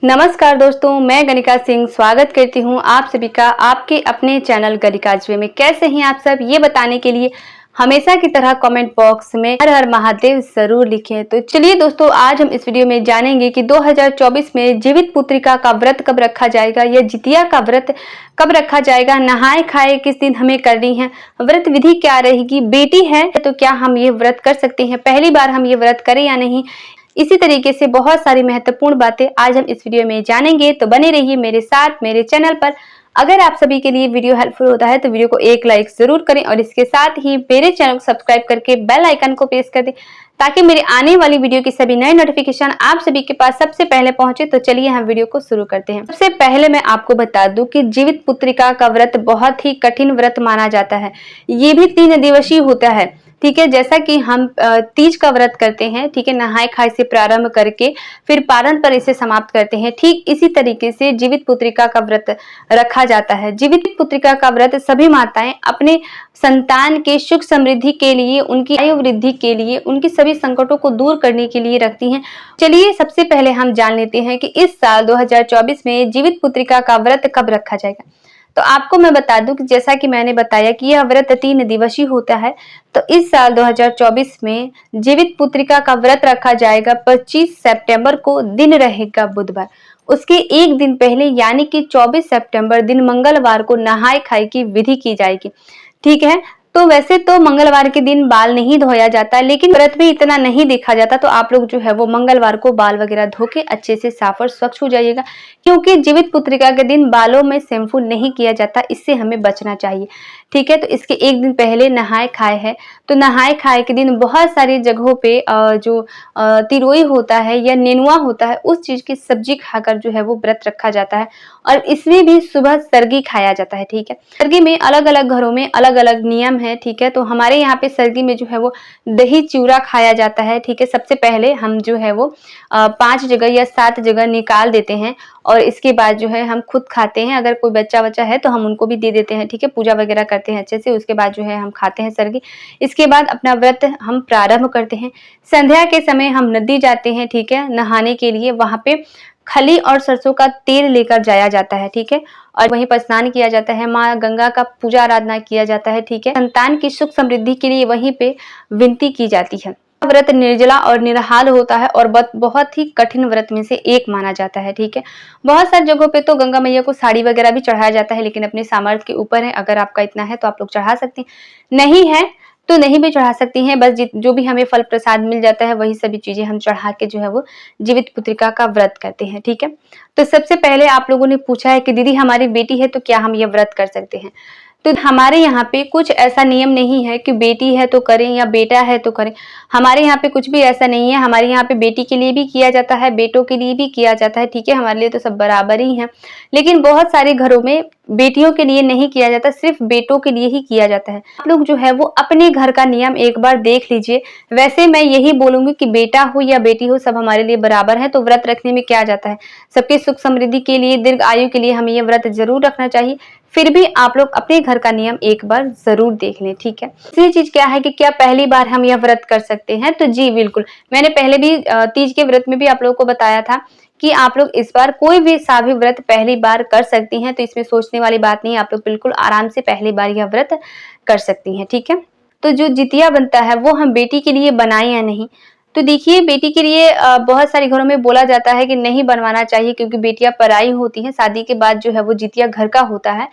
नमस्कार दोस्तों, मैं गणिका सिंह स्वागत करती हूँ आप सभी का आपके अपने चैनल गणिकाज्वे में। कैसे हैं आप सब, ये बताने के लिए हमेशा की तरह कमेंट बॉक्स में हर हर महादेव जरूर लिखें। तो चलिए दोस्तों, आज हम इस वीडियो में जानेंगे कि 2024 में जीवित पुत्रिका का व्रत कब रखा जाएगा या जितिया का व्रत कब रखा जाएगा, नहाए खाए किस दिन हमें करनी है, व्रत विधि क्या रहेगी, बेटी है तो क्या हम ये व्रत कर सकते हैं, पहली बार हम ये व्रत करें या नहीं। इसी तरीके से बहुत सारी महत्वपूर्ण बातें आज हम इस वीडियो में जानेंगे, तो बने रहिए मेरे साथ मेरे चैनल पर। अगर आप सभी के लिए वीडियो हेल्पफुल होता है तो वीडियो को एक लाइक जरूर करें और इसके साथ ही मेरे चैनल को सब्सक्राइब करके बेल आइकन को प्रेस कर दें ताकि मेरे आने वाली वीडियो की सभी नए नोटिफिकेशन आप सभी के पास सबसे पहले पहुंचे। तो चलिए हम वीडियो को शुरू करते हैं। सबसे पहले मैं आपको बता दूं कि जीवित पुत्रिका का व्रत बहुत ही कठिन व्रत माना जाता है। ये भी 3 दिवसीय होता है, ठीक है। जैसा कि हम तीज का व्रत करते हैं, ठीक है, नहाय खाए से प्रारंभ करके फिर पारण पर इसे समाप्त करते हैं, ठीक इसी तरीके से जीवित पुत्रिका का व्रत रखा जाता है। जीवित पुत्रिका का व्रत सभी माताएं अपने संतान के सुख समृद्धि के लिए, उनकी आयु वृद्धि के लिए, उनकी सभी संकटों को दूर करने के लिए रखती हैं। चलिए सबसे पहले हम जान लेते हैं कि इस साल 2024 में जीवित पुत्रिका का व्रत कब रखा जाएगा। तो आपको मैं बता दूं कि जैसा कि मैंने बताया कि यह व्रत 3 दिवसीय होता है, तो इस साल 2024 में जीवित पुत्रिका का व्रत रखा जाएगा 25 सितंबर को, दिन रहेगा बुधवार। उसके एक दिन पहले यानी कि 24 सितंबर दिन मंगलवार को नहाय खाए की विधि की जाएगी, ठीक है। तो वैसे तो मंगलवार के दिन बाल नहीं धोया जाता, लेकिन व्रत में इतना नहीं देखा जाता, तो आप लोग जो है वो मंगलवार को बाल वगैरह धो के अच्छे से साफ और स्वच्छ हो जाइएगा, क्योंकि जीवित पुत्रिका के दिन बालों में शैम्पू नहीं किया जाता, इससे हमें बचना चाहिए, ठीक है। तो इसके एक दिन पहले नहाए खाए है, तो नहाए खाए के दिन बहुत सारी जगहों पे जो तिरोई होता है या नेनुआ होता है, उस चीज की सब्जी खाकर जो है वो व्रत रखा जाता है। और इसमें भी सुबह सरगी खाया जाता है, ठीक है। सरगी में अलग अलग घरों में अलग अलग नियम है, ठीक है। तो हमारे यहाँ पे सरगी में जो है वो दही चूड़ा खाया जाता है, ठीक है। सबसे पहले हम जो है वो 5 जगह या 7 जगह निकाल देते हैं और इसके बाद जो है हम खुद खाते हैं। अगर कोई बच्चा है तो हम उनको भी दे देते हैं, ठीक है। पूजा वगैरह करते हैं अच्छे से, उसके बाद जो है हम खाते हैं सरगी। इसके बाद अपना व्रत हम प्रारंभ करते हैं। संध्या के समय हम नदी जाते हैं, ठीक है, नहाने के लिए। वहां पे खली और सरसों का तेल लेकर जाया जाता है, ठीक है, और वहीं पर स्नान किया जाता है, माँ गंगा का पूजा आराधना किया जाता है, ठीक है। संतान की सुख समृद्धि के लिए वहीं पे विनती की जाती है। व्रत निर्जला और निराहार होता है और बहुत ही कठिन व्रत में से एक माना जाता है, ठीक है। बहुत सारी जगहों पे तो गंगा मैया को साड़ी वगैरह भी चढ़ाया जाता है, लेकिन अपने सामर्थ्य के ऊपर है। अगर आपका इतना है तो आप लोग चढ़ा सकते हैं, नहीं है तो नहीं भी चढ़ा सकती हैं। बस जो भी हमें फल प्रसाद मिल जाता है वही सभी चीजें हम चढ़ा के जो है वो जीवित पुत्रिका का व्रत करते हैं, ठीक है। तो सबसे पहले आप लोगों ने पूछा है कि दीदी हमारी बेटी है तो क्या हम ये व्रत कर सकते हैं। तो हमारे यहाँ पे कुछ ऐसा नियम नहीं है कि बेटी है तो करें या बेटा है तो करें। हमारे यहाँ पे कुछ भी ऐसा नहीं है। हमारे यहाँ पे बेटी के लिए भी किया जाता है, बेटों के लिए भी किया जाता है, ठीक है। हमारे लिए तो सब बराबर ही है, लेकिन बहुत सारे घरों में बेटियों के लिए नहीं किया जाता, सिर्फ बेटों के लिए ही किया जाता है। आप लोग जो है वो अपने घर का नियम एक बार देख लीजिए। वैसे मैं यही बोलूंगी कि बेटा हो या बेटी हो सब हमारे लिए बराबर है, तो व्रत रखने में क्या जाता है। सबकी सुख समृद्धि के लिए, दीर्घ आयु के लिए हमें ये व्रत जरूर रखना चाहिए। फिर भी आप लोग अपने घर का नियम एक बार जरूर देख लें, ठीक है। दूसरी चीज क्या है कि क्या पहली बार हम यह व्रत कर सकते हैं, तो जी बिल्कुल। मैंने पहले भी तीज के व्रत में भी आप लोगों को बताया था कि आप लोग इस बार कोई भी सा भी व्रत पहली बार कर सकती हैं, तो इसमें सोचने वाली बात नहीं है। आप लोग बिल्कुल आराम से पहली बार यह व्रत कर सकती हैं, ठीक है। तो जो जितिया बनता है वो हम बेटी के लिए बनाए या नहीं, तो देखिए बेटी के लिए बहुत सारे घरों में बोला जाता है कि नहीं बनवाना चाहिए, क्योंकि बेटियां पराई होती हैं। शादी के बाद जो है वो जितिया घर का होता है,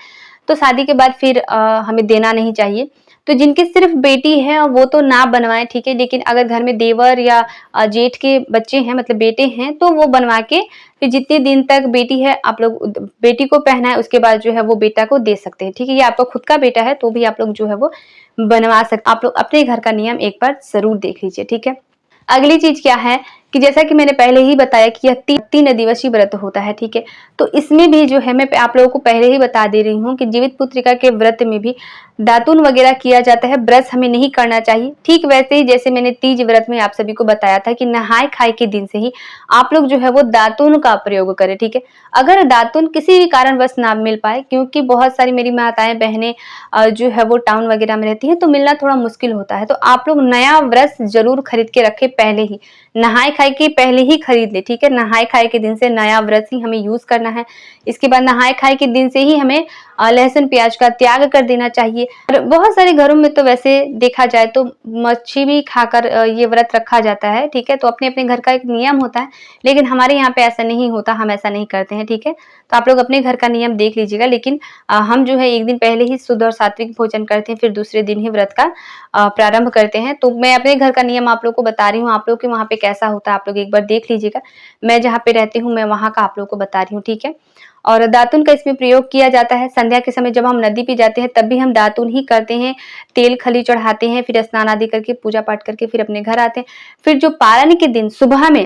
तो शादी के बाद फिर हमें देना नहीं चाहिए। तो जिनकी सिर्फ बेटी है वो तो ना बनवाएं, ठीक है। लेकिन अगर घर में देवर या जेठ के बच्चे हैं, मतलब बेटे हैं, तो वो बनवा के फिर जितने दिन तक बेटी है आप लोग बेटी को पहनाए, उसके बाद जो है वो बेटा को दे सकते हैं, ठीक है। ये आपका खुद का बेटा है तो भी आप लोग जो है वो बनवा सकते। आप लोग अपने घर का नियम एक बार जरूर देख लीजिए, ठीक है। अगली चीज क्या है कि जैसा कि मैंने पहले ही बताया कि यह 3 दिवसीय व्रत होता है, ठीक है। तो इसमें भी जो है मैं आप लोगों को पहले ही बता दे रही हूँ कि जीवित पुत्रिका के व्रत में भी दातुन वगैरह किया जाता है, ब्रश हमें नहीं करना चाहिए। ठीक वैसे ही जैसे मैंने तीज व्रत में आप सभी को बताया था कि नहाए खाए के दिन से ही आप लोग जो है वो दातुन का प्रयोग करें, ठीक है। अगर दातुन किसी भी कारणवश ना मिल पाए, क्योंकि बहुत सारी मेरी माताएं बहनें जो है वो टाउन वगैरह में रहती हैं, तो मिलना थोड़ा मुश्किल होता है, तो आप लोग नया ब्रश जरूर खरीद के रखें पहले ही। नहाए खाए के पहले ही खरीद ले, ठीक है। नहाए खाए के दिन से नया व्रत ही हमें यूज करना है। इसके बाद नहाए खाए के दिन से ही हमें लहसुन प्याज का त्याग कर देना चाहिए। और बहुत सारे घरों में तो वैसे देखा जाए तो मच्छी भी खाकर ये व्रत रखा जाता है, ठीक है। तो अपने अपने घर का एक नियम होता है, लेकिन हमारे यहाँ पे ऐसा नहीं होता, हम ऐसा नहीं करते हैं, ठीक है। तो आप लोग अपने घर का नियम देख लीजिएगा। लेकिन हम जो है एक दिन पहले ही शुद्ध और सात्विक भोजन करते हैं, फिर दूसरे दिन ही व्रत का प्रारंभ करते हैं। तो मैं अपने घर का नियम आप लोग को बता रही हूँ, आप लोग के वहाँ पे कैसा होता है आप लोग एक बार देख लीजिएगा। मैं जहाँ पे रहती हूँ मैं वहाँ का आप लोग को बता रही हूँ, ठीक है। और दातुन का इसमें प्रयोग किया जाता है। संध्या के समय जब हम नदी पे जाते हैं तब भी हम दातुन ही करते हैं, तेल खली चढ़ाते हैं, फिर स्नान आदि करके पूजा पाठ करके फिर अपने घर आते हैं। फिर जो पारण के दिन सुबह में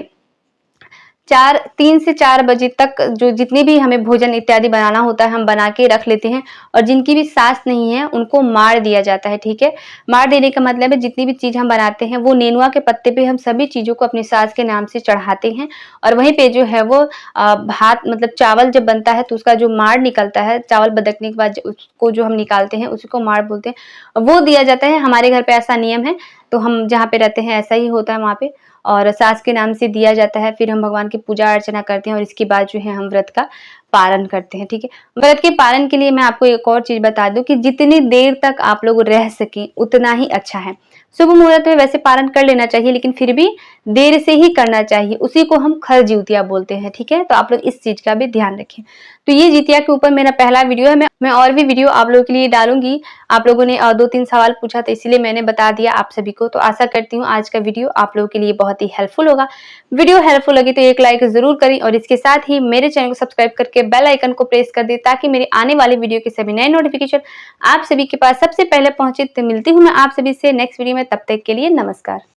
3 से 4 बजे तक जो जितने भी हमें भोजन इत्यादि बनाना होता है हम बना के रख लेते हैं। और जिनकी भी सास नहीं है उनको मार दिया जाता है, ठीक है। मार देने का मतलब है जितनी भी चीज हम बनाते हैं वो नेनुआ के पत्ते पे हम सभी चीजों को अपनी सास के नाम से चढ़ाते हैं। और वहीं पे जो है वो भात मतलब चावल जब बनता है तो उसका जो मार निकलता है, चावल बदकने के बाद उसको जो हम निकालते हैं उसी को मार बोलते हैं, वो दिया जाता है। हमारे घर पे ऐसा नियम है, तो हम जहाँ पे रहते हैं ऐसा ही होता है वहाँ पे। और सास के नाम से दिया जाता है। फिर हम भगवान की पूजा अर्चना करते हैं और इसके बाद जो है हम व्रत का पारण करते हैं, ठीक है। व्रत के पारण के लिए मैं आपको एक और चीज बता दूं कि जितनी देर तक आप लोग रह सकें उतना ही अच्छा है। शुभ मुहूर्त में वैसे पारण कर लेना चाहिए, लेकिन फिर भी देर से ही करना चाहिए, उसी को हम खर जिउतिया बोलते हैं, ठीक है। तो आप लोग इस चीज का भी ध्यान रखें। तो ये जितिया के ऊपर मेरा पहला वीडियो है। मैं और भी वीडियो आप लोगों के लिए डालूंगी। आप लोगों ने 2-3 सवाल पूछा तो इसीलिए मैंने बता दिया आप सभी को। तो आशा करती हूँ आज का वीडियो आप लोगों के लिए बहुत ही हेल्पफुल होगा। वीडियो हेल्पफुल लगी तो एक लाइक जरूर करें और इसके साथ ही मेरे चैनल को सब्सक्राइब करके बेल आइकन को प्रेस कर दें, ताकि मेरे आने वाले वीडियो के सभी नए नोटिफिकेशन आप सभी के पास सबसे पहले पहुंचे। तो मिलती हूँ मैं आप सभी से नेक्स्ट वीडियो में, तब तक के लिए नमस्कार।